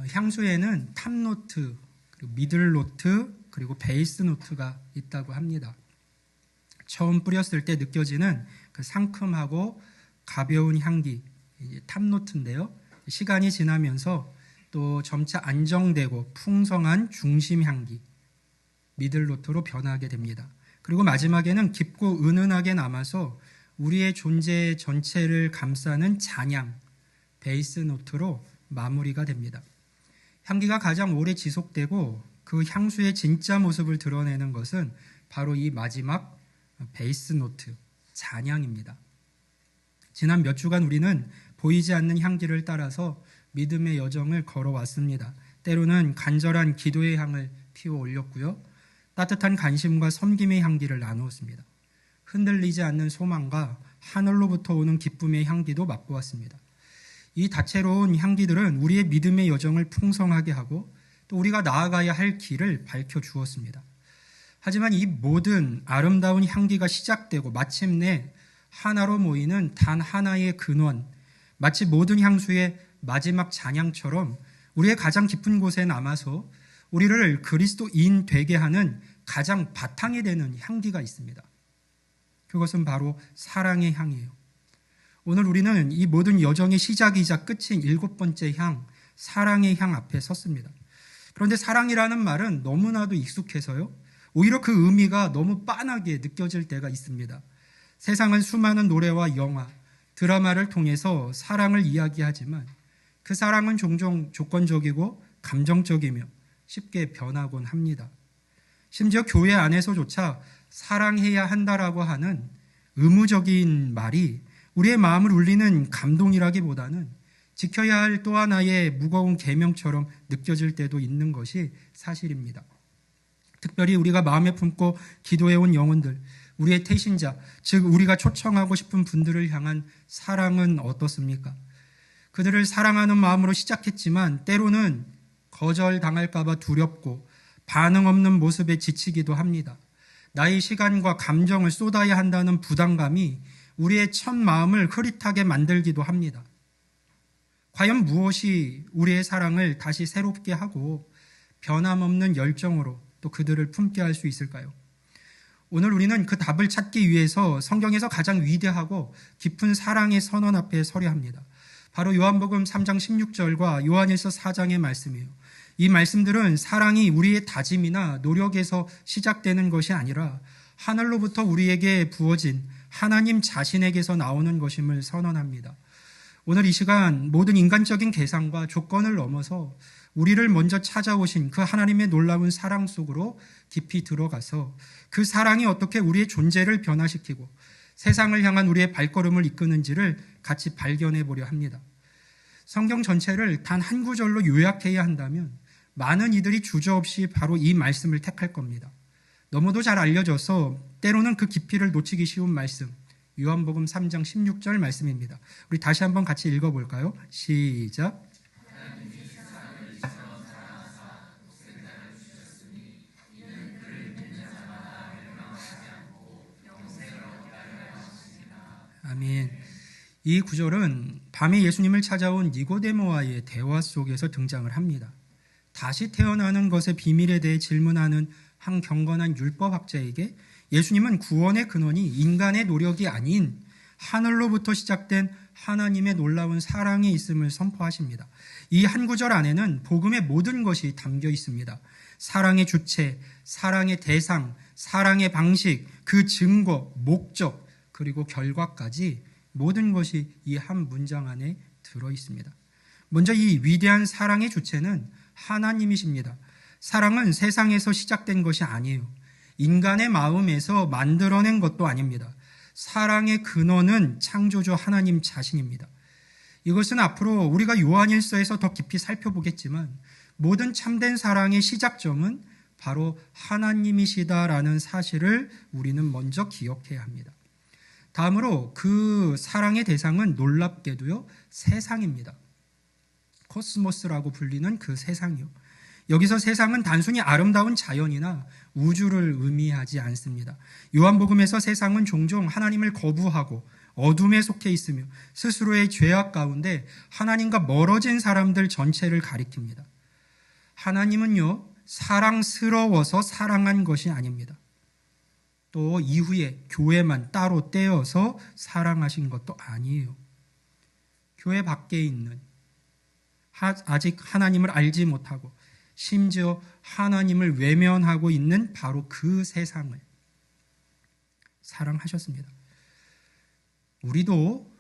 향수에는 탑노트, 그리고 미들노트, 그리고 베이스노트가 있다고 합니다. 처음 뿌렸을 때 느껴지는 그 상큼하고 가벼운 향기, 탑노트인데요. 시간이 지나면서 또 점차 안정되고 풍성한 중심 향기, 미들노트로 변하게 됩니다. 그리고 마지막에는 깊고 은은하게 남아서 우리의 존재 전체를 감싸는 잔향, 베이스노트로 마무리가 됩니다. 향기가 가장 오래 지속되고 그 향수의 진짜 모습을 드러내는 것은 바로 이 마지막 베이스노트, 잔향입니다. 지난 몇 주간 우리는 보이지 않는 향기를 따라서 믿음의 여정을 걸어왔습니다. 때로는 간절한 기도의 향을 피워 올렸고요. 따뜻한 관심과 섬김의 향기를 나누었습니다. 흔들리지 않는 소망과 하늘로부터 오는 기쁨의 향기도 맛보았습니다. 이 다채로운 향기들은 우리의 믿음의 여정을 풍성하게 하고 또 우리가 나아가야 할 길을 밝혀주었습니다. 하지만 이 모든 아름다운 향기가 시작되고 마침내 하나로 모이는 단 하나의 근원, 마치 모든 향수의 마지막 잔향처럼 우리의 가장 깊은 곳에 남아서 우리를 그리스도인 되게 하는 가장 바탕이 되는 향기가 있습니다. 그것은 바로 사랑의 향이에요. 오늘 우리는 이 모든 여정의 시작이자 끝인 7번째 향, 사랑의 향 앞에 섰습니다. 그런데 사랑이라는 말은 너무나도 익숙해서요. 오히려 그 의미가 너무 빤하게 느껴질 때가 있습니다. 세상은 수많은 노래와 영화, 드라마를 통해서 사랑을 이야기하지만 그 사랑은 종종 조건적이고 감정적이며 쉽게 변하곤 합니다. 심지어 교회 안에서조차 사랑해야 한다라고 하는 의무적인 말이 우리의 마음을 울리는 감동이라기보다는 지켜야 할 또 하나의 무거운 계명처럼 느껴질 때도 있는 것이 사실입니다. 특별히 우리가 마음에 품고 기도해온 영혼들, 우리의 태신자, 즉 우리가 초청하고 싶은 분들을 향한 사랑은 어떻습니까? 그들을 사랑하는 마음으로 시작했지만 때로는 거절당할까 봐 두렵고 반응 없는 모습에 지치기도 합니다. 나의 시간과 감정을 쏟아야 한다는 부담감이 우리의 첫 마음을 흐릿하게 만들기도 합니다. 과연 무엇이 우리의 사랑을 다시 새롭게 하고 변함없는 열정으로 또 그들을 품게 할 수 있을까요? 오늘 우리는 그 답을 찾기 위해서 성경에서 가장 위대하고 깊은 사랑의 선언 앞에 서려 합니다. 바로 요한복음 3장 16절과 요한일서 4장의 말씀이에요. 이 말씀들은 사랑이 우리의 다짐이나 노력에서 시작되는 것이 아니라 하늘로부터 우리에게 부어진 하나님 자신에게서 나오는 것임을 선언합니다. 오늘 이 시간 모든 인간적인 계산과 조건을 넘어서 우리를 먼저 찾아오신 그 하나님의 놀라운 사랑 속으로 깊이 들어가서 그 사랑이 어떻게 우리의 존재를 변화시키고 세상을 향한 우리의 발걸음을 이끄는지를 같이 발견해 보려 합니다. 성경 전체를 단 한 구절로 요약해야 한다면 많은 이들이 주저없이 바로 이 말씀을 택할 겁니다. 너무도 잘 알려져서 때로는 그 깊이를 놓치기 쉬운 말씀, 요한복음 3장 16절 말씀입니다. 우리 다시 한번 같이 읽어볼까요? 시작. 아멘. 이 구절은 밤에 예수님을 찾아온 니고데모와의 대화 속에서 등장을 합니다. 다시 태어나는 것의 비밀에 대해 질문하는 한 경건한 율법학자에게 예수님은 구원의 근원이 인간의 노력이 아닌 하늘로부터 시작된 하나님의 놀라운 사랑에 있음을 선포하십니다. 이 한 구절 안에는 복음의 모든 것이 담겨 있습니다. 사랑의 주체, 사랑의 대상, 사랑의 방식, 그 증거, 목적, 그리고 결과까지 모든 것이 이 한 문장 안에 들어 있습니다. 먼저 이 위대한 사랑의 주체는 하나님이십니다. 사랑은 세상에서 시작된 것이 아니에요. 인간의 마음에서 만들어낸 것도 아닙니다. 사랑의 근원은 창조주 하나님 자신입니다. 이것은 앞으로 우리가 요한일서에서 더 깊이 살펴보겠지만 모든 참된 사랑의 시작점은 바로 하나님이시다라는 사실을 우리는 먼저 기억해야 합니다. 다음으로 그 사랑의 대상은 놀랍게도요, 세상입니다. 코스모스라고 불리는 그 세상이요. 여기서 세상은 단순히 아름다운 자연이나 우주를 의미하지 않습니다. 요한복음에서 세상은 종종 하나님을 거부하고 어둠에 속해 있으며 스스로의 죄악 가운데 하나님과 멀어진 사람들 전체를 가리킵니다. 하나님은요, 사랑스러워서 사랑한 것이 아닙니다. 또 이후에 교회만 따로 떼어서 사랑하신 것도 아니에요. 교회 밖에 있는, 아직 하나님을 알지 못하고 심지어 하나님을 외면하고 있는 바로 그 세상을 사랑하셨습니다. 우리도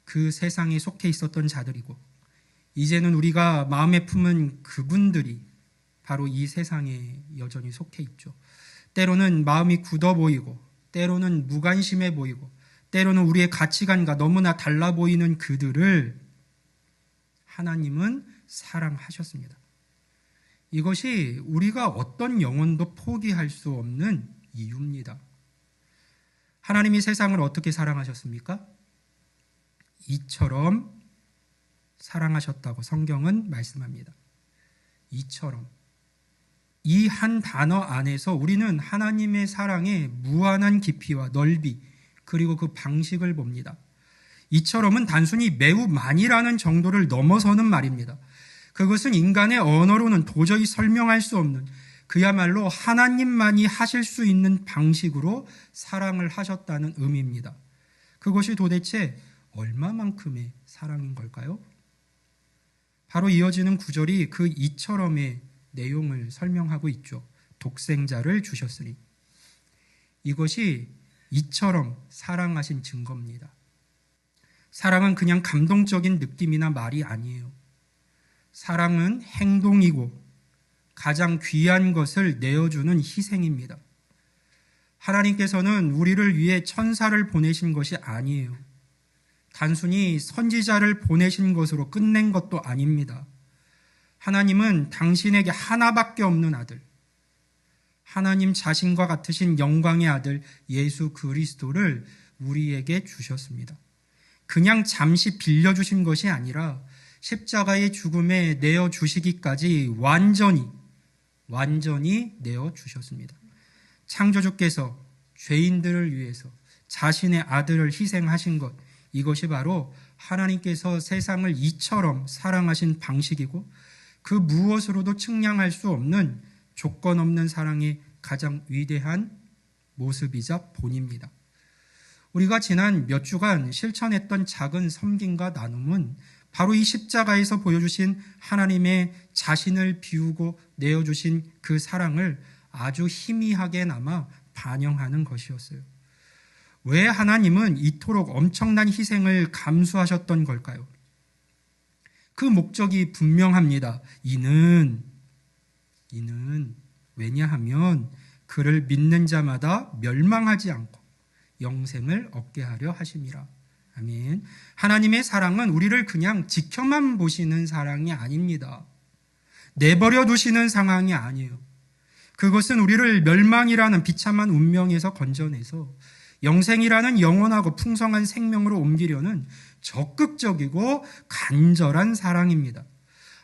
그 세상에 속해 있었던 자들이고, 이제는 우리가 마음에 품은 그분들이 바로 이 세상에 여전히 속해 있죠. 때로는 마음이 굳어 보이고, 때로는 무관심해 보이고, 때로는 우리의 가치관과 너무나 달라 보이는 그들을 하나님은 사랑하셨습니다. 이것이 우리가 어떤 영혼도 포기할 수 없는 이유입니다. 하나님이 세상을 어떻게 사랑하셨습니까? 이처럼 사랑하셨다고 성경은 말씀합니다. 이처럼. 이 한 단어 안에서 우리는 하나님의 사랑의 무한한 깊이와 넓이, 그리고 그 방식을 봅니다. 이처럼은 단순히 매우 많이라는 정도를 넘어서는 말입니다. 그것은 인간의 언어로는 도저히 설명할 수 없는, 그야말로 하나님만이 하실 수 있는 방식으로 사랑을 하셨다는 의미입니다. 그것이 도대체 얼마만큼의 사랑인 걸까요? 바로 이어지는 구절이 그 이처럼의 내용을 설명하고 있죠. 독생자를 주셨으니. 이것이 이처럼 사랑하신 증거입니다. 사랑은 그냥 감동적인 느낌이나 말이 아니에요. 사랑은 행동이고 가장 귀한 것을 내어주는 희생입니다. 하나님께서는 우리를 위해 천사를 보내신 것이 아니에요. 단순히 선지자를 보내신 것으로 끝낸 것도 아닙니다. 하나님은 당신에게 하나밖에 없는 아들, 하나님 자신과 같으신 영광의 아들 예수 그리스도를 우리에게 주셨습니다. 그냥 잠시 빌려주신 것이 아니라 십자가의 죽음에 내어주시기까지 완전히 내어주셨습니다. 창조주께서 죄인들을 위해서 자신의 아들을 희생하신 것, 이것이 바로 하나님께서 세상을 이처럼 사랑하신 방식이고, 그 무엇으로도 측량할 수 없는 조건 없는 사랑의 가장 위대한 모습이자 본입니다. 우리가 지난 몇 주간 실천했던 작은 섬김과 나눔은 바로 이 십자가에서 보여주신 하나님의 자신을 비우고 내어주신 그 사랑을 아주 희미하게나마 반영하는 것이었어요. 왜 하나님은 이토록 엄청난 희생을 감수하셨던 걸까요? 그 목적이 분명합니다. 이는 왜냐하면 그를 믿는 자마다 멸망하지 않고 영생을 얻게 하려 하심이라. 아멘. 하나님의 사랑은 우리를 그냥 지켜만 보시는 사랑이 아닙니다. 내버려 두시는 상황이 아니에요. 그것은 우리를 멸망이라는 비참한 운명에서 건져내서 영생이라는 영원하고 풍성한 생명으로 옮기려는 적극적이고 간절한 사랑입니다.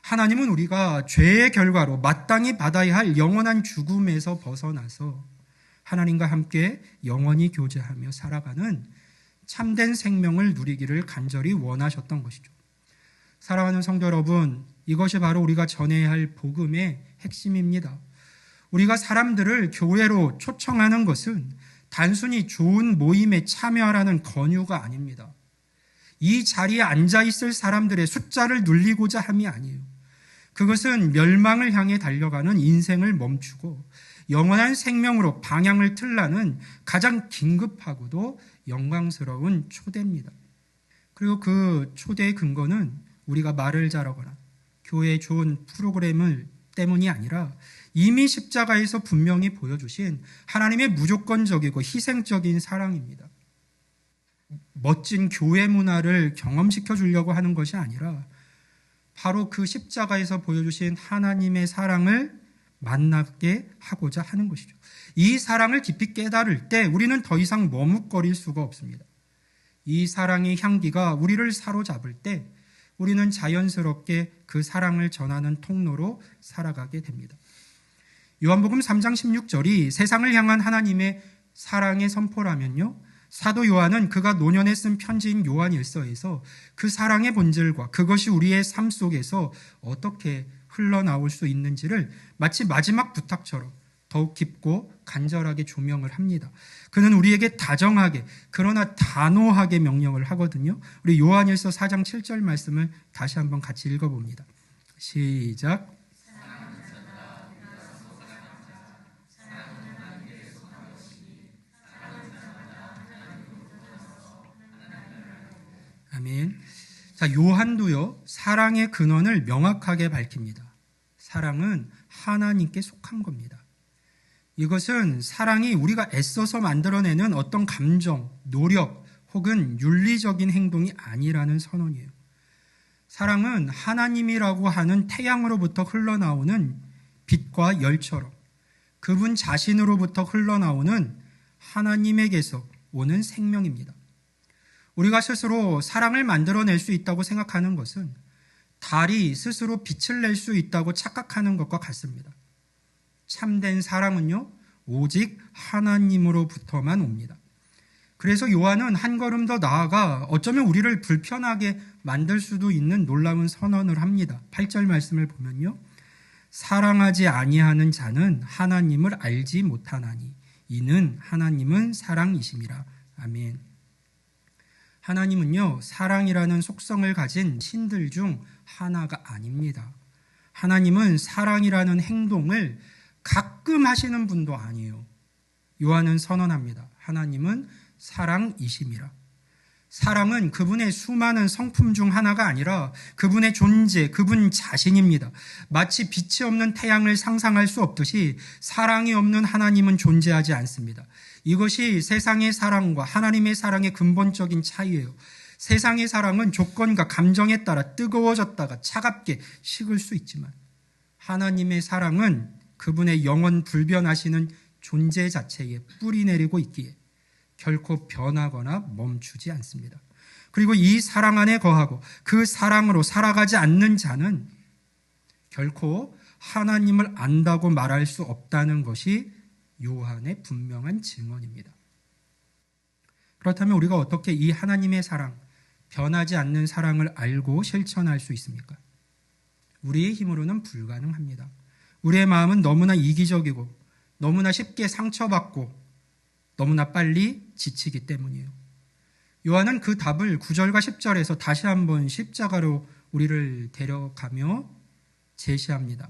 하나님은 우리가 죄의 결과로 마땅히 받아야 할 영원한 죽음에서 벗어나서 하나님과 함께 영원히 교제하며 살아가는 참된 생명을 누리기를 간절히 원하셨던 것이죠. 사랑하는 성도 여러분, 이것이 바로 우리가 전해야 할 복음의 핵심입니다. 우리가 사람들을 교회로 초청하는 것은 단순히 좋은 모임에 참여하라는 권유가 아닙니다. 이 자리에 앉아있을 사람들의 숫자를 눌리고자 함이 아니에요. 그것은 멸망을 향해 달려가는 인생을 멈추고 영원한 생명으로 방향을 틀라는 가장 긴급하고도 영광스러운 초대입니다. 그리고 그 초대의 근거는 우리가 말을 잘하거나 교회의 좋은 프로그램을 때문이 아니라 이미 십자가에서 분명히 보여주신 하나님의 무조건적이고 희생적인 사랑입니다. 멋진 교회 문화를 경험시켜 주려고 하는 것이 아니라 바로 그 십자가에서 보여주신 하나님의 사랑을 만나게 하고자 하는 것이죠. 이 사랑을 깊이 깨달을 때 우리는 더 이상 머뭇거릴 수가 없습니다. 이 사랑의 향기가 우리를 사로잡을 때 우리는 자연스럽게 그 사랑을 전하는 통로로 살아가게 됩니다. 요한복음 3장 16절이 세상을 향한 하나님의 사랑의 선포라면요, 사도 요한은 그가 노년에 쓴 편지인 요한일서에서 그 사랑의 본질과 그것이 우리의 삶 속에서 어떻게 흘러나올 수 있는지를 마치 마지막 부탁처럼 더욱 깊고 간절하게 조명을 합니다. 그는 우리에게 다정하게 그러나 단호하게 명령을 하거든요. 우리 요한일서 4장 7절 말씀을 다시 한번 같이 읽어봅니다. 시작. 아멘. 자, 요한도요, 사랑의 근원을 명확하게 밝힙니다. 사랑은 하나님께 속한 겁니다. 이것은 사랑이 우리가 애써서 만들어내는 어떤 감정, 노력 혹은 윤리적인 행동이 아니라는 선언이에요. 사랑은 하나님이라고 하는 태양으로부터 흘러나오는 빛과 열처럼 그분 자신으로부터 흘러나오는 하나님에게서 오는 생명입니다. 우리가 스스로 사랑을 만들어낼 수 있다고 생각하는 것은 달이 스스로 빛을 낼 수 있다고 착각하는 것과 같습니다. 참된 사랑은요, 오직 하나님으로부터만 옵니다. 그래서 요한은 한 걸음 더 나아가 어쩌면 우리를 불편하게 만들 수도 있는 놀라운 선언을 합니다. 8절 말씀을 보면요, 사랑하지 아니하는 자는 하나님을 알지 못하나니 이는 하나님은 사랑이심이라. 아멘. 하나님은요, 사랑이라는 속성을 가진 신들 중 하나가 아닙니다. 하나님은 사랑이라는 행동을 가끔 하시는 분도 아니에요. 요한은 선언합니다. 하나님은 사랑이심이라. 사랑은 그분의 수많은 성품 중 하나가 아니라 그분의 존재, 그분 자신입니다. 마치 빛이 없는 태양을 상상할 수 없듯이 사랑이 없는 하나님은 존재하지 않습니다. 이것이 세상의 사랑과 하나님의 사랑의 근본적인 차이예요. 세상의 사랑은 조건과 감정에 따라 뜨거워졌다가 차갑게 식을 수 있지만 하나님의 사랑은 그분의 영원 불변하시는 존재 자체에 뿌리 내리고 있기에 결코 변하거나 멈추지 않습니다. 그리고 이 사랑 안에 거하고 그 사랑으로 살아가지 않는 자는 결코 하나님을 안다고 말할 수 없다는 것이 요한의 분명한 증언입니다. 그렇다면 우리가 어떻게 이 하나님의 사랑, 변하지 않는 사랑을 알고 실천할 수 있습니까? 우리의 힘으로는 불가능합니다. 우리의 마음은 너무나 이기적이고 너무나 쉽게 상처받고 너무나 빨리 지치기 때문이에요. 요한은 그 답을 9절과 10절에서 다시 한번 십자가로 우리를 데려가며 제시합니다.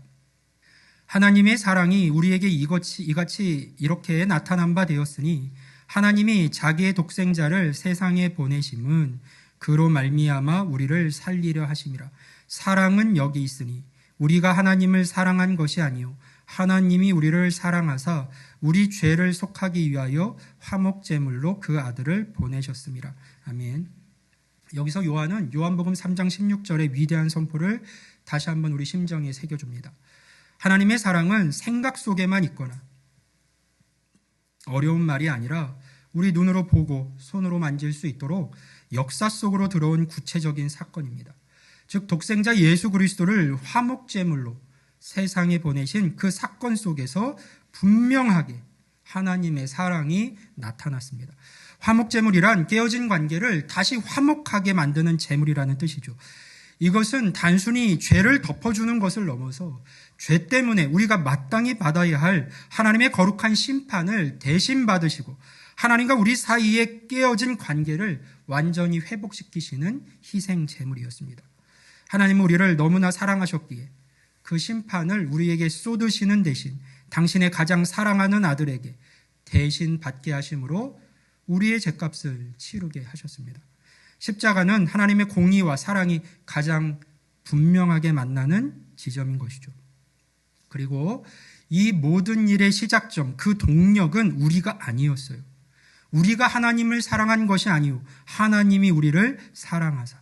하나님의 사랑이 우리에게 이같이 이렇게 나타난 바 되었으니 하나님이 자기의 독생자를 세상에 보내심은 그로 말미암아 우리를 살리려 하심이라. 사랑은 여기 있으니 우리가 하나님을 사랑한 것이 아니요 하나님이 우리를 사랑하사 우리 죄를 속하기 위하여 화목제물로 그 아들을 보내셨습니다. 아멘. 여기서 요한은 요한복음 3장 16절의 위대한 선포를 다시 한번 우리 심정에 새겨줍니다. 하나님의 사랑은 생각 속에만 있거나 어려운 말이 아니라 우리 눈으로 보고 손으로 만질 수 있도록 역사 속으로 들어온 구체적인 사건입니다. 즉 독생자 예수 그리스도를 화목제물로 세상에 보내신 그 사건 속에서 분명하게 하나님의 사랑이 나타났습니다. 화목제물이란 깨어진 관계를 다시 화목하게 만드는 제물이라는 뜻이죠. 이것은 단순히 죄를 덮어주는 것을 넘어서 죄 때문에 우리가 마땅히 받아야 할 하나님의 거룩한 심판을 대신 받으시고 하나님과 우리 사이에 깨어진 관계를 완전히 회복시키시는 희생 제물이었습니다. 하나님은 우리를 너무나 사랑하셨기에 그 심판을 우리에게 쏟으시는 대신 당신의 가장 사랑하는 아들에게 대신 받게 하심으로 우리의 죄값을 치르게 하셨습니다. 십자가는 하나님의 공의와 사랑이 가장 분명하게 만나는 지점인 것이죠. 그리고 이 모든 일의 시작점, 그 동력은 우리가 아니었어요. 우리가 하나님을 사랑한 것이 아니요 하나님이 우리를 사랑하사.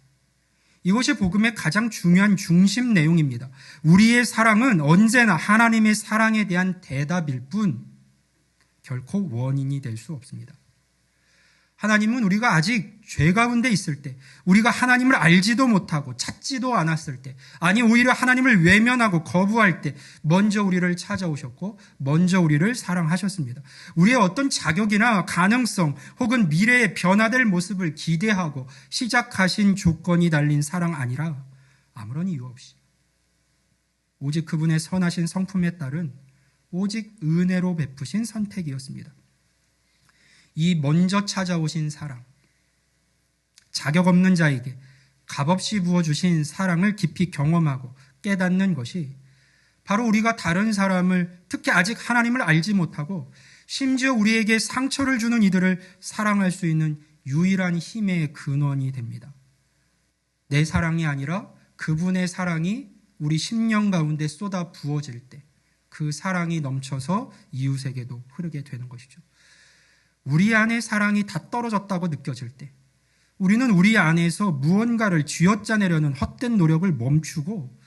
이것이 복음의 가장 중요한 중심 내용입니다. 우리의 사랑은 언제나 하나님의 사랑에 대한 대답일 뿐 결코 원인이 될 수 없습니다. 하나님은 우리가 아직 죄 가운데 있을 때, 우리가 하나님을 알지도 못하고 찾지도 않았을 때, 아니 오히려 하나님을 외면하고 거부할 때 먼저 우리를 찾아오셨고 먼저 우리를 사랑하셨습니다. 우리의 어떤 자격이나 가능성 혹은 미래의 변화될 모습을 기대하고 시작하신 조건이 달린 사랑 아니라 아무런 이유 없이 오직 그분의 선하신 성품에 따른 오직 은혜로 베푸신 선택이었습니다. 이 먼저 찾아오신 사랑, 자격 없는 자에게 값없이 부어주신 사랑을 깊이 경험하고 깨닫는 것이 바로 우리가 다른 사람을, 특히 아직 하나님을 알지 못하고 심지어 우리에게 상처를 주는 이들을 사랑할 수 있는 유일한 힘의 근원이 됩니다. 내 사랑이 아니라 그분의 사랑이 우리 심령 가운데 쏟아 부어질 때 그 사랑이 넘쳐서 이웃에게도 흐르게 되는 것이죠. 우리 안에 사랑이 다 떨어졌다고 느껴질 때 우리는 우리 안에서 무언가를 쥐어짜내려는 헛된 노력을 멈추고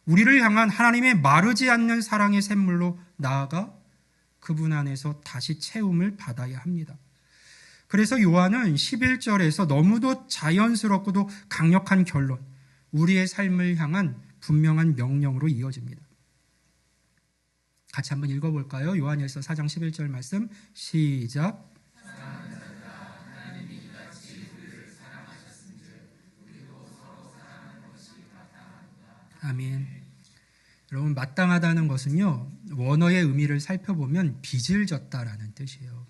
우리를 향한 하나님의 마르지 않는 사랑의 샘물로 나아가 그분 안에서 다시 채움을 받아야 합니다. 그래서 요한은 11절에서 너무도 자연스럽고도 강력한 결론, 우리의 삶을 향한 분명한 명령으로 이어집니다. 같이 한번 읽어볼까요? 요한일서 4장 11절 말씀 시작. 아멘. 여러분, 마땅하다는 것은요, 원어의 의미를 살펴보면 빚을 졌다라는 뜻이에요.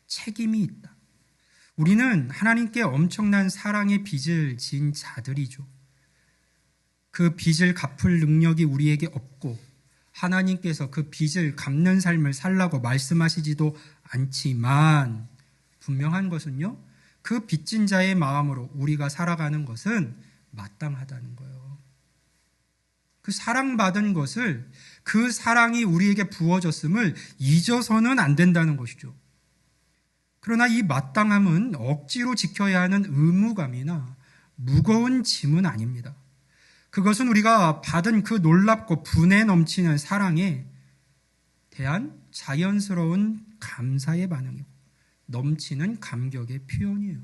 책임이 있다. 우리는 하나님께 엄청난 사랑의 빚을 진 자들이죠. 그 빚을 갚을 능력이 우리에게 없고 하나님께서 그 빚을 갚는 삶을 살라고 말씀하시지도 않지만 분명한 것은요, 그 빚진 자의 마음으로 우리가 살아가는 것은 마땅하다는 거예요. 그 사랑받은 것을, 그 사랑이 우리에게 부어졌음을 잊어서는 안 된다는 것이죠. 그러나 이 마땅함은 억지로 지켜야 하는 의무감이나 무거운 짐은 아닙니다. 그것은 우리가 받은 그 놀랍고 분에 넘치는 사랑에 대한 자연스러운 감사의 반응이고 넘치는 감격의 표현이에요.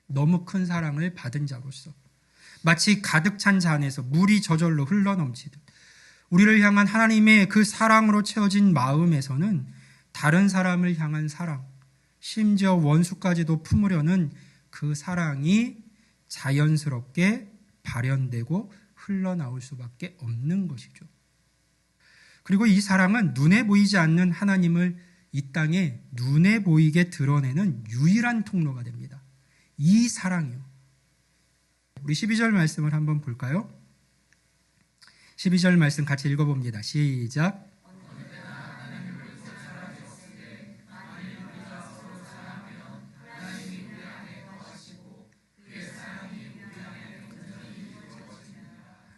너무 큰 사랑을 받은 자로서 마치 가득 찬 잔에서 물이 저절로 흘러넘치듯 우리를 향한 하나님의 그 사랑으로 채워진 마음에서는 다른 사람을 향한 사랑, 심지어 원수까지도 품으려는 그 사랑이 자연스럽게 발현되고 흘러나올 수밖에 없는 것이죠. 그리고 이 사랑은 눈에 보이지 않는 하나님을 이 땅에 눈에 보이게 드러내는 유일한 통로가 됩니다. 이 사랑이요. 우리 12절 말씀을 한번 볼까요? 12절 말씀 같이 읽어봅니다. 시작.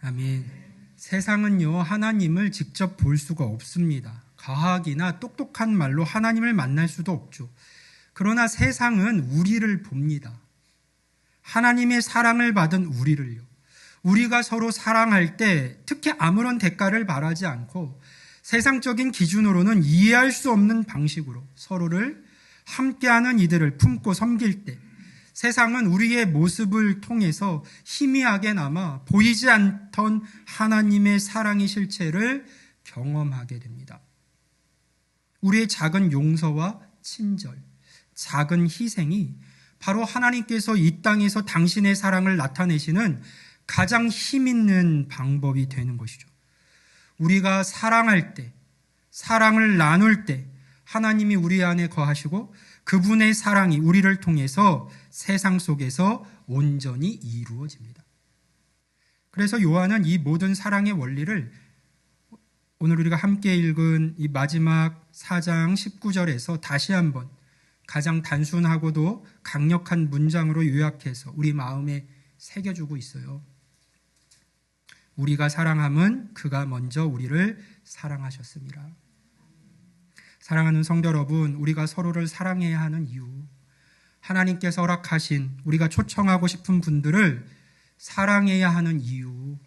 아멘. 세상은요, 하나님을 직접 볼 수가 없습니다. 과학이나 똑똑한 말로 하나님을 만날 수도 없죠. 그러나 세상은 우리를 봅니다. 하나님의 사랑을 받은 우리를요. 우리가 서로 사랑할 때 특히 아무런 대가를 바라지 않고 세상적인 기준으로는 이해할 수 없는 방식으로 서로를 함께하는 이들을 품고 섬길 때 세상은 우리의 모습을 통해서 희미하게나마 보이지 않던 하나님의 사랑의 실체를 경험하게 됩니다. 우리의 작은 용서와 친절, 작은 희생이 바로 하나님께서 이 땅에서 당신의 사랑을 나타내시는 가장 힘있는 방법이 되는 것이죠. 우리가 사랑할 때, 사랑을 나눌 때 하나님이 우리 안에 거하시고 그분의 사랑이 우리를 통해서 세상 속에서 온전히 이루어집니다. 그래서 요한은 이 모든 사랑의 원리를 오늘 우리가 함께 읽은 이 마지막 4장 19절에서 다시 한번 가장 단순하고도 강력한 문장으로 요약해서 우리 마음에 새겨주고 있어요. 우리가 사랑함은 그가 먼저 우리를 사랑하셨습니다. 사랑하는 성도 여러분, 우리가 서로를 사랑해야 하는 이유, 하나님께서 허락하신 우리가 초청하고 싶은 분들을 사랑해야 하는 이유,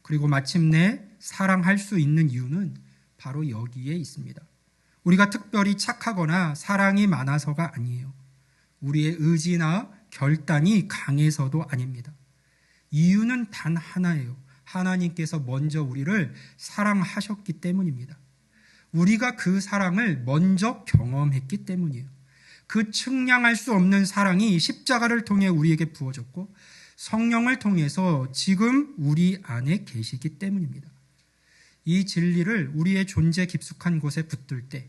그리고 마침내 사랑할 수 있는 이유는 바로 여기에 있습니다. 우리가 특별히 착하거나 사랑이 많아서가 아니에요. 우리의 의지나 결단이 강해서도 아닙니다. 이유는 단 하나예요. 하나님께서 먼저 우리를 사랑하셨기 때문입니다. 우리가 그 사랑을 먼저 경험했기 때문이에요. 그 측량할 수 없는 사랑이 십자가를 통해 우리에게 부어졌고 성령을 통해서 지금 우리 안에 계시기 때문입니다. 이 진리를 우리의 존재 깊숙한 곳에 붙들 때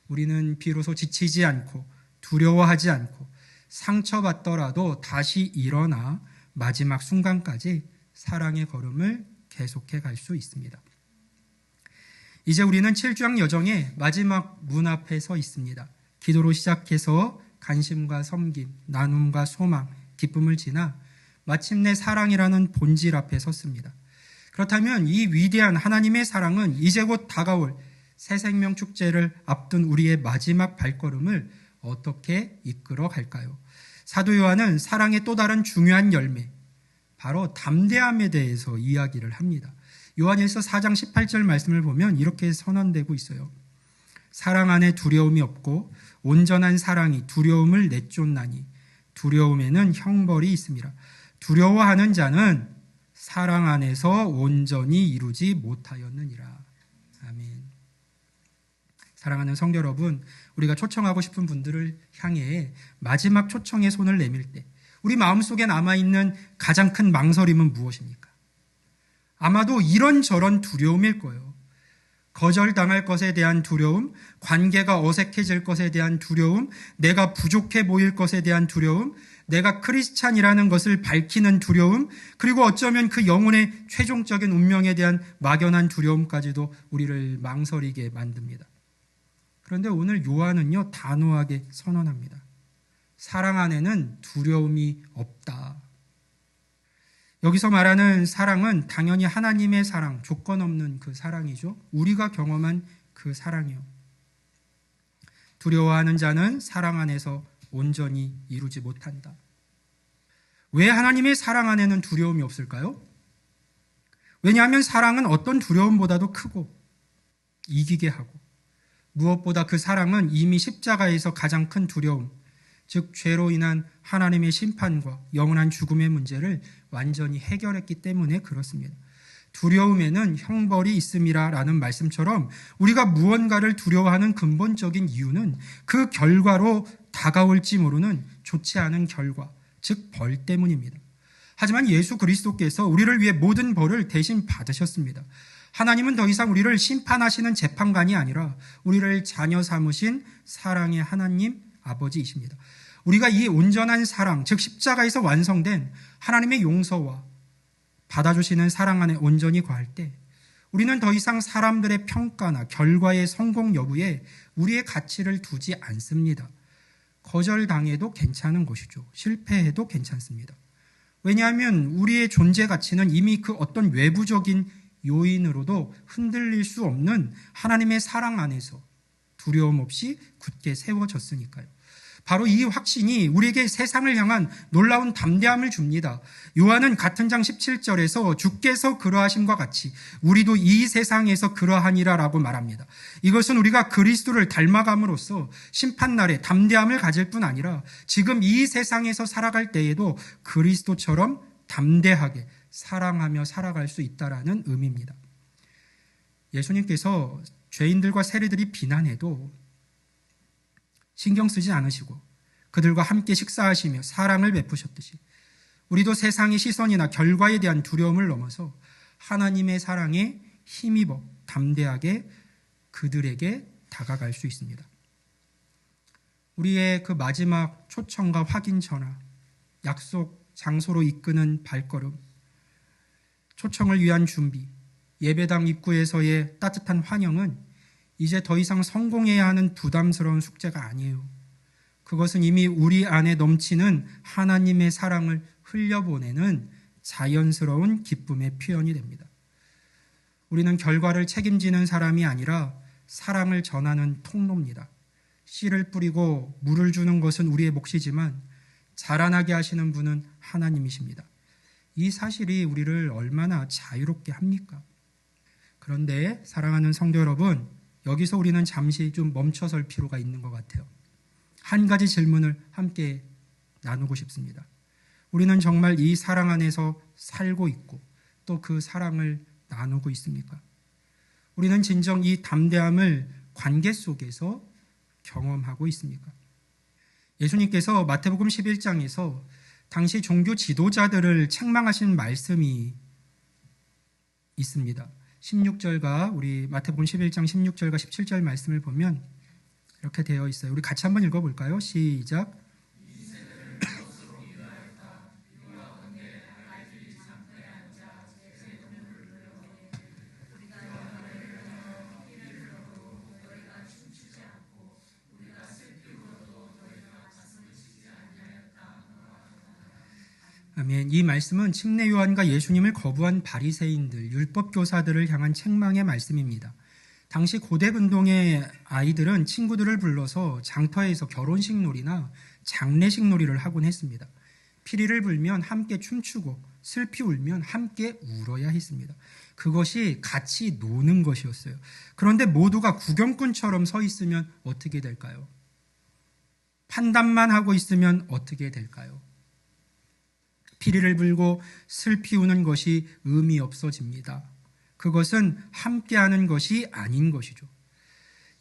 우리는 비로소 지치지 않고 두려워하지 않고 상처받더라도 다시 일어나 마지막 순간까지 사랑의 걸음을 계속해 갈 수 있습니다. 이제 우리는 7주양 여정의 마지막 문 앞에 서 있습니다. 기도로 시작해서 간심과 섬김, 나눔과 소망, 기쁨을 지나 마침내 사랑이라는 본질 앞에 섰습니다. 그렇다면 이 위대한 하나님의 사랑은 이제 곧 다가올 새 생명 축제를 앞둔 우리의 마지막 발걸음을 어떻게 이끌어 갈까요? 사도 요한은 사랑의 또 다른 중요한 열매, 바로 담대함에 대해서 이야기를 합니다. 요한일서 4장 18절 말씀을 보면 이렇게 선언되고 있어요. 사랑 안에 두려움이 없고 온전한 사랑이 두려움을 내쫓나니 두려움에는 형벌이 있습니다. 두려워하는 자는 사랑 안에서 온전히 이루지 못하였느니라. 아멘. 사랑하는 성도 여러분, 우리가 초청하고 싶은 분들을 향해 마지막 초청의 손을 내밀 때 우리 마음속에 남아있는 가장 큰 망설임은 무엇입니까? 아마도 이런저런 두려움일 거예요. 거절당할 것에 대한 두려움, 관계가 어색해질 것에 대한 두려움, 내가 부족해 보일 것에 대한 두려움, 내가 크리스찬이라는 것을 밝히는 두려움, 그리고 어쩌면 그 영혼의 최종적인 운명에 대한 막연한 두려움까지도 우리를 망설이게 만듭니다. 그런데 오늘 요한은요, 단호하게 선언합니다. 사랑 안에는 두려움이 없다. 여기서 말하는 사랑은 당연히 하나님의 사랑, 조건 없는 그 사랑이죠. 우리가 경험한 그 사랑이요. 두려워하는 자는 사랑 안에서 온전히 이루지 못한다. 왜 하나님의 사랑 안에는 두려움이 없을까요? 왜냐하면 사랑은 어떤 두려움보다도 크고 이기게 하고 무엇보다 그 사랑은 이미 십자가에서 가장 큰 두려움, 즉 죄로 인한 하나님의 심판과 영원한 죽음의 문제를 완전히 해결했기 때문에 그렇습니다. 두려움에는 형벌이 있음이라라는 말씀처럼 우리가 무언가를 두려워하는 근본적인 이유는 그 결과로 다가올지 모르는 좋지 않은 결과, 즉 벌 때문입니다. 하지만 예수 그리스도께서 우리를 위해 모든 벌을 대신 받으셨습니다. 하나님은 더 이상 우리를 심판하시는 재판관이 아니라 우리를 자녀 삼으신 사랑의 하나님 아버지이십니다. 우리가 이 온전한 사랑, 즉 십자가에서 완성된 하나님의 용서와 받아주시는 사랑 안에 온전히 거할 때 우리는 더 이상 사람들의 평가나 결과의 성공 여부에 우리의 가치를 두지 않습니다. 거절당해도 괜찮은 것이죠. 실패해도 괜찮습니다. 왜냐하면 우리의 존재 가치는 이미 그 어떤 외부적인 요인으로도 흔들릴 수 없는 하나님의 사랑 안에서 두려움 없이 굳게 세워졌으니까요. 바로 이 확신이 우리에게 세상을 향한 놀라운 담대함을 줍니다. 요한은 같은 장 17절에서 주께서 그러하심과 같이 우리도 이 세상에서 그러하니라 라고 말합니다. 이것은 우리가 그리스도를 닮아감으로써 심판날에 담대함을 가질 뿐 아니라 지금 이 세상에서 살아갈 때에도 그리스도처럼 담대하게 사랑하며 살아갈 수 있다라는 의미입니다. 예수님께서 죄인들과 세리들이 비난해도 신경 쓰지 않으시고 그들과 함께 식사하시며 사랑을 베푸셨듯이 우리도 세상의 시선이나 결과에 대한 두려움을 넘어서 하나님의 사랑에 힘입어 담대하게 그들에게 다가갈 수 있습니다. 우리의 그 마지막 초청과 확인 전화, 약속 장소로 이끄는 발걸음, 초청을 위한 준비, 예배당 입구에서의 따뜻한 환영은 이제 더 이상 성공해야 하는 부담스러운 숙제가 아니에요. 그것은 이미 우리 안에 넘치는 하나님의 사랑을 흘려보내는 자연스러운 기쁨의 표현이 됩니다. 우리는 결과를 책임지는 사람이 아니라 사랑을 전하는 통로입니다. 씨를 뿌리고 물을 주는 것은 우리의 몫이지만 자라나게 하시는 분은 하나님이십니다. 이 사실이 우리를 얼마나 자유롭게 합니까? 그런데 사랑하는 성도 여러분, 여기서 우리는 잠시 좀 멈춰설 필요가 있는 것 같아요. 한 가지 질문을 함께 나누고 싶습니다. 우리는 정말 이 사랑 안에서 살고 있고 또 그 사랑을 나누고 있습니까? 우리는 진정 이 담대함을 관계 속에서 경험하고 있습니까? 예수님께서 마태복음 11장에서 당시 종교 지도자들을 책망하신 말씀이 있습니다. 16절과 우리 마태복음 11장 16절과 17절 말씀을 보면 이렇게 되어 있어요. 우리 같이 한번 읽어볼까요? 시작. 아멘. 이 말씀은 침례 요한과 예수님을 거부한 바리새인들, 율법 교사들을 향한 책망의 말씀입니다. 당시 고대 근동의 아이들은 친구들을 불러서 장터에서 결혼식 놀이나 장례식 놀이를 하곤 했습니다. 피리를 불면 함께 춤추고 슬피 울면 함께 울어야 했습니다. 그것이 같이 노는 것이었어요. 그런데 모두가 구경꾼처럼 서 있으면 어떻게 될까요? 판단만 하고 있으면 어떻게 될까요? 피리를 불고 슬피 우는 것이 의미 없어집니다. 그것은 함께하는 것이 아닌 것이죠.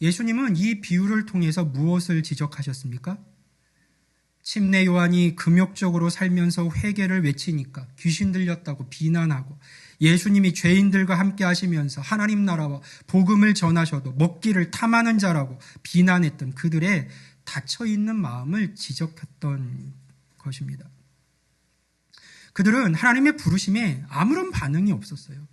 예수님은 이 비유를 통해서 무엇을 지적하셨습니까? 침례 요한이 금욕적으로 살면서 회개를 외치니까 귀신 들렸다고 비난하고, 예수님이 죄인들과 함께 하시면서 하나님 나라와 복음을 전하셔도 먹기를 탐하는 자라고 비난했던 그들의 닫혀있는 마음을 지적했던 것입니다. 그들은 하나님의 부르심에 아무런 반응이 없었어요.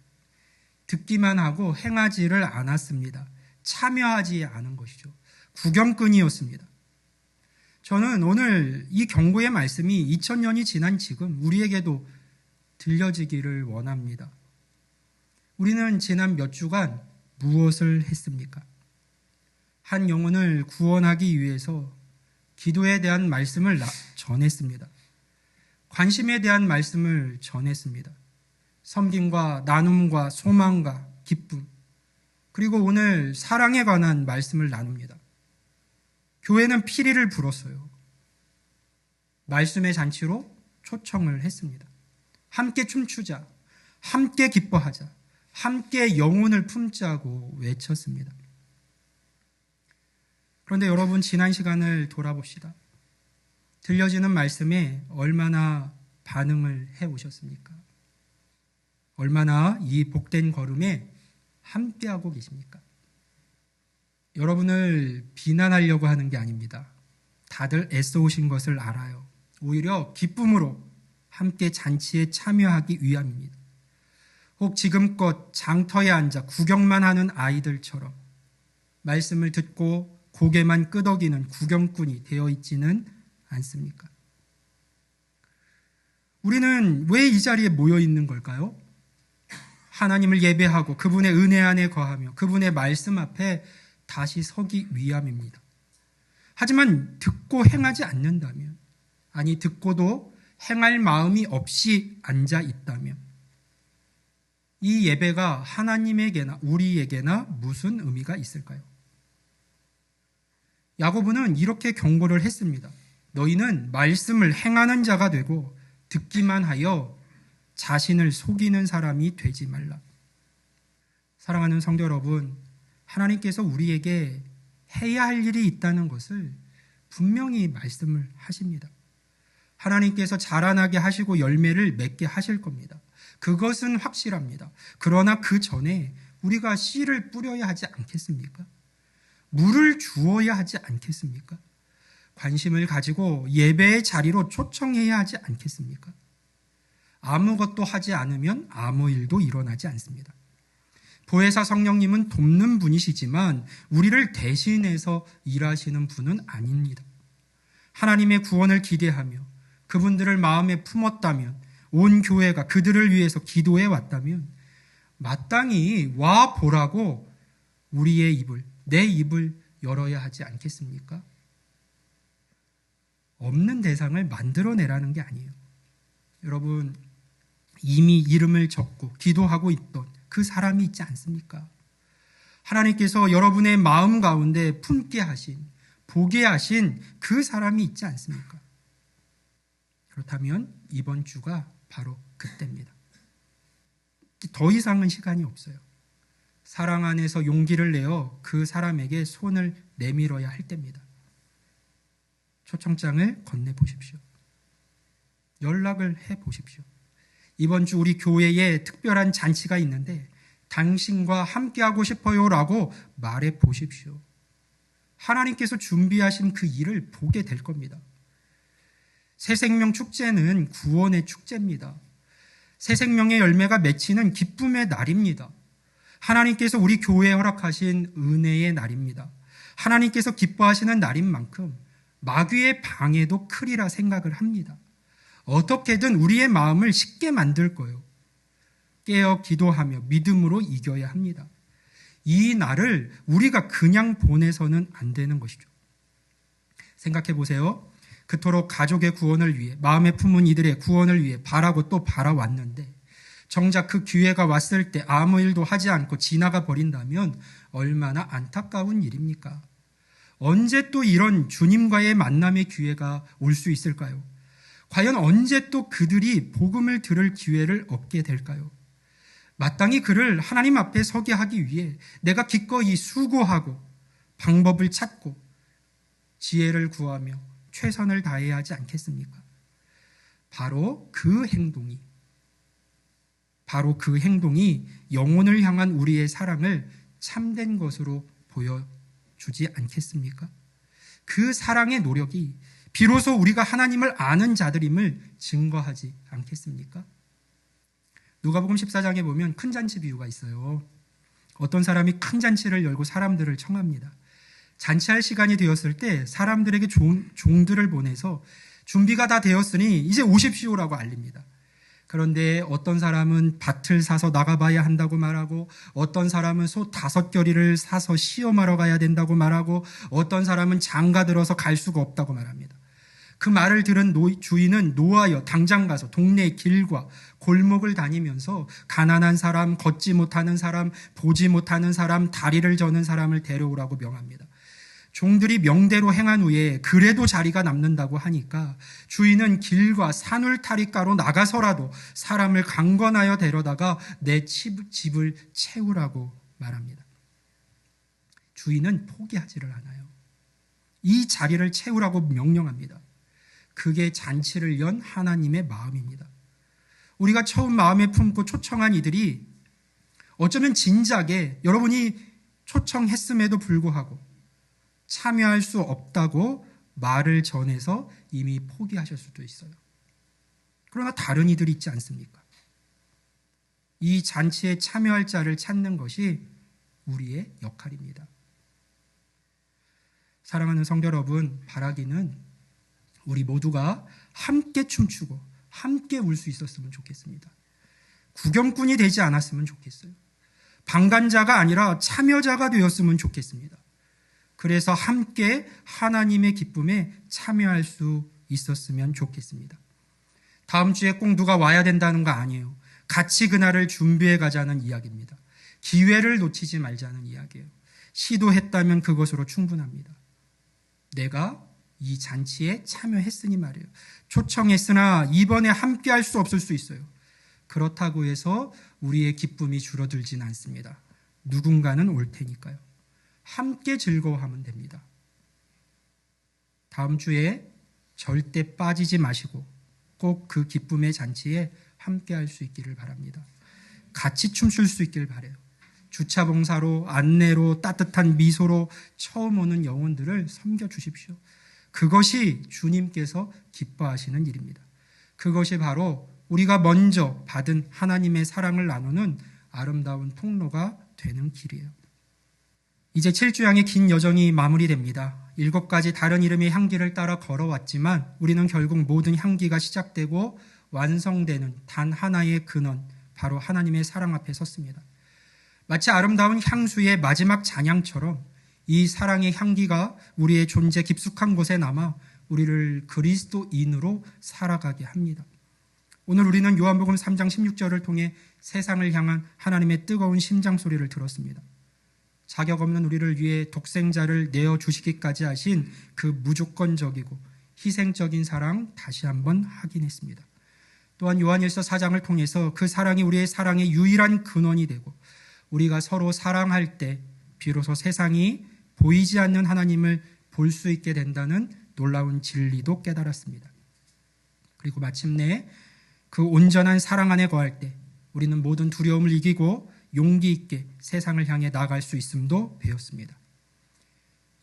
듣기만 하고 행하지를 않았습니다. 참여하지 않은 것이죠. 구경꾼이었습니다. 저는 오늘 이 경고의 말씀이 2000년이 지난 지금 우리에게도 들려지기를 원합니다. 우리는 지난 몇 주간 무엇을 했습니까? 한 영혼을 구원하기 위해서 기도에 대한 말씀을 전했습니다. 관심에 대한 말씀을 전했습니다. 섬김과 나눔과 소망과 기쁨, 그리고 오늘 사랑에 관한 말씀을 나눕니다. 교회는 피리를 불었어요. 말씀의 잔치로 초청을 했습니다. 함께 춤추자, 함께 기뻐하자, 함께 영혼을 품자고 외쳤습니다. 그런데 여러분, 지난 시간을 돌아봅시다. 들려지는 말씀에 얼마나 반응을 해오셨습니까? 얼마나 이 복된 걸음에 함께하고 계십니까? 여러분을 비난하려고 하는 게 아닙니다. 다들 애써오신 것을 알아요. 오히려 기쁨으로 함께 잔치에 참여하기 위함입니다. 혹 지금껏 장터에 앉아 구경만 하는 아이들처럼 말씀을 듣고 고개만 끄덕이는 구경꾼이 되어 있지는 않습니까? 우리는 왜 이 자리에 모여 있는 걸까요? 하나님을 예배하고 그분의 은혜 안에 거하며 그분의 말씀 앞에 다시 서기 위함입니다. 하지만 듣고 행하지 않는다면, 아니 듣고도 행할 마음이 없이 앉아 있다면 이 예배가 하나님에게나 우리에게나 무슨 의미가 있을까요? 야고보는 이렇게 경고를 했습니다. 너희는 말씀을 행하는 자가 되고 듣기만 하여 자신을 속이는 사람이 되지 말라. 사랑하는 성도 여러분, 하나님께서 우리에게 해야 할 일이 있다는 것을 분명히 말씀을 하십니다. 하나님께서 자라나게 하시고 열매를 맺게 하실 겁니다. 그것은 확실합니다. 그러나 그 전에 우리가 씨를 뿌려야 하지 않겠습니까? 물을 주어야 하지 않겠습니까? 관심을 가지고 예배의 자리로 초청해야 하지 않겠습니까? 아무것도 하지 않으면 아무 일도 일어나지 않습니다. 보혜사 성령님은 돕는 분이시지만 우리를 대신해서 일하시는 분은 아닙니다. 하나님의 구원을 기대하며 그분들을 마음에 품었다면, 온 교회가 그들을 위해서 기도해 왔다면 마땅히 와 보라고 우리의 입을, 내 입을 열어야 하지 않겠습니까? 없는 대상을 만들어내라는 게 아니에요. 여러분, 이미 이름을 적고 기도하고 있던 그 사람이 있지 않습니까? 하나님께서 여러분의 마음 가운데 품게 하신 보게 하신 그 사람이 있지 않습니까? 그렇다면 이번 주가 바로 그때입니다. 더 이상은 시간이 없어요. 사랑 안에서 용기를 내어 그 사람에게 손을 내밀어야 할 때입니다. 초청장을 건네보십시오. 연락을 해보십시오. 이번 주 우리 교회에 특별한 잔치가 있는데 당신과 함께하고 싶어요 라고 말해보십시오. 하나님께서 준비하신 그 일을 보게 될 겁니다. 새생명 축제는 구원의 축제입니다. 새생명의 열매가 맺히는 기쁨의 날입니다. 하나님께서 우리 교회에 허락하신 은혜의 날입니다. 하나님께서 기뻐하시는 날인 만큼 마귀의 방해도 크리라 생각을 합니다. 어떻게든 우리의 마음을 쉽게 만들 거예요. 깨어 기도하며 믿음으로 이겨야 합니다. 이 날을 우리가 그냥 보내서는 안 되는 것이죠. 생각해 보세요. 그토록 가족의 구원을 위해, 마음에 품은 이들의 구원을 위해 바라고 또 바라왔는데 정작 그 기회가 왔을 때 아무 일도 하지 않고 지나가 버린다면 얼마나 안타까운 일입니까? 언제 또 이런 주님과의 만남의 기회가 올 수 있을까요? 과연 언제 또 그들이 복음을 들을 기회를 얻게 될까요? 마땅히 그를 하나님 앞에 서게 하기 위해 내가 기꺼이 수고하고 방법을 찾고 지혜를 구하며 최선을 다해야 하지 않겠습니까? 바로 그 행동이 영혼을 향한 우리의 사랑을 참된 것으로 보여주지 않겠습니까? 그 사랑의 노력이 비로소 우리가 하나님을 아는 자들임을 증거하지 않겠습니까? 누가복음 14장에 보면 큰 잔치 비유가 있어요. 어떤 사람이 큰 잔치를 열고 사람들을 청합니다. 잔치할 시간이 되었을 때 사람들에게 종들을 보내서 준비가 다 되었으니 이제 오십시오라고 알립니다. 그런데 어떤 사람은 밭을 사서 나가봐야 한다고 말하고, 어떤 사람은 소 5겨리를 사서 시험하러 가야 된다고 말하고, 어떤 사람은 장가 들어서 갈 수가 없다고 말합니다. 그 말을 들은 주인은 노하여 당장 가서 동네 길과 골목을 다니면서 가난한 사람, 걷지 못하는 사람, 보지 못하는 사람, 다리를 저는 사람을 데려오라고 명합니다. 종들이 명대로 행한 후에 그래도 자리가 남는다고 하니까 주인은 길과 산울타리가로 나가서라도 사람을 강권하여 데려다가 내 집을 채우라고 말합니다. 주인은 포기하지를 않아요. 이 자리를 채우라고 명령합니다. 그게 잔치를 연 하나님의 마음입니다. 우리가 처음 마음에 품고 초청한 이들이 어쩌면 진작에 여러분이 초청했음에도 불구하고 참여할 수 없다고 말을 전해서 이미 포기하실 수도 있어요. 그러나 다른 이들이 있지 않습니까? 이 잔치에 참여할 자를 찾는 것이 우리의 역할입니다. 사랑하는 성도 여러분, 바라기는 우리 모두가 함께 춤추고 함께 울 수 있었으면 좋겠습니다. 구경꾼이 되지 않았으면 좋겠어요. 방관자가 아니라 참여자가 되었으면 좋겠습니다. 그래서 함께 하나님의 기쁨에 참여할 수 있었으면 좋겠습니다. 다음 주에 꼭 누가 와야 된다는 거 아니에요. 같이 그날을 준비해 가자는 이야기입니다. 기회를 놓치지 말자는 이야기예요. 시도했다면 그것으로 충분합니다. 내가 이 잔치에 참여했으니 말이에요. 초청했으나 이번에 함께 할 수 없을 수 있어요. 그렇다고 해서 우리의 기쁨이 줄어들진 않습니다. 누군가는 올 테니까요. 함께 즐거워하면 됩니다. 다음 주에 절대 빠지지 마시고 꼭 그 기쁨의 잔치에 함께 할 수 있기를 바랍니다. 같이 춤출 수 있기를 바라요. 주차 봉사로, 안내로, 따뜻한 미소로 처음 오는 영혼들을 섬겨주십시오. 그것이 주님께서 기뻐하시는 일입니다. 그것이 바로 우리가 먼저 받은 하나님의 사랑을 나누는 아름다운 통로가 되는 길이에요. 이제 7주양의 긴 여정이 마무리됩니다. 7가지 다른 이름의 향기를 따라 걸어왔지만 우리는 결국 모든 향기가 시작되고 완성되는 단 하나의 근원, 바로 하나님의 사랑 앞에 섰습니다. 마치 아름다운 향수의 마지막 잔향처럼 이 사랑의 향기가 우리의 존재 깊숙한 곳에 남아 우리를 그리스도인으로 살아가게 합니다. 오늘 우리는 요한복음 3장 16절을 통해 세상을 향한 하나님의 뜨거운 심장 소리를 들었습니다. 자격 없는 우리를 위해 독생자를 내어주시기까지 하신 그 무조건적이고 희생적인 사랑 다시 한번 확인했습니다. 또한 요한일서 4장을 통해서 그 사랑이 우리의 사랑의 유일한 근원이 되고 우리가 서로 사랑할 때 비로소 세상이 보이지 않는 하나님을 볼 수 있게 된다는 놀라운 진리도 깨달았습니다. 그리고 마침내 그 온전한 사랑 안에 거할 때 우리는 모든 두려움을 이기고 용기 있게 세상을 향해 나아갈 수 있음도 배웠습니다.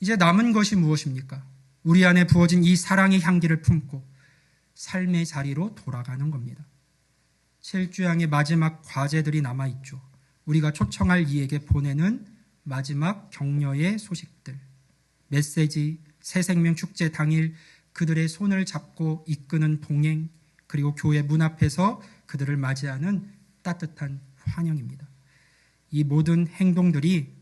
이제 남은 것이 무엇입니까? 우리 안에 부어진 이 사랑의 향기를 품고 삶의 자리로 돌아가는 겁니다. 7주양의 마지막 과제들이 남아있죠. 우리가 초청할 이에게 보내는 마지막 격려의 소식들, 메시지, 새생명 축제 당일 그들의 손을 잡고 이끄는 동행, 그리고 교회 문 앞에서 그들을 맞이하는 따뜻한 환영입니다. 이 모든 행동들이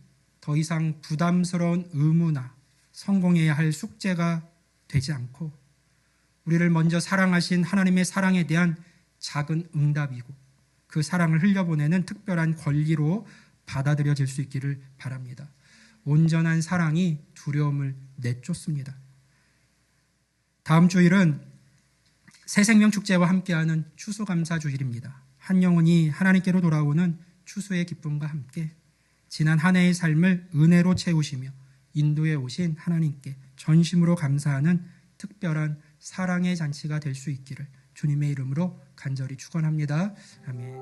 더 이상 부담스러운 의무나 성공해야 할 숙제가 되지 않고 우리를 먼저 사랑하신 하나님의 사랑에 대한 작은 응답이고 그 사랑을 흘려보내는 특별한 권리로 받아들여질 수 있기를 바랍니다. 온전한 사랑이 두려움을 내쫓습니다. 다음 주일은 새생명 축제와 함께하는 추수감사주일입니다. 한 영혼이 하나님께로 돌아오는 추수의 기쁨과 함께 지난 한 해의 삶을 은혜로 채우시며 인도해 오신 하나님께 전심으로 감사하는 특별한 사랑의 잔치가 될 수 있기를 주님의 이름으로 간절히 축원합니다. 아멘.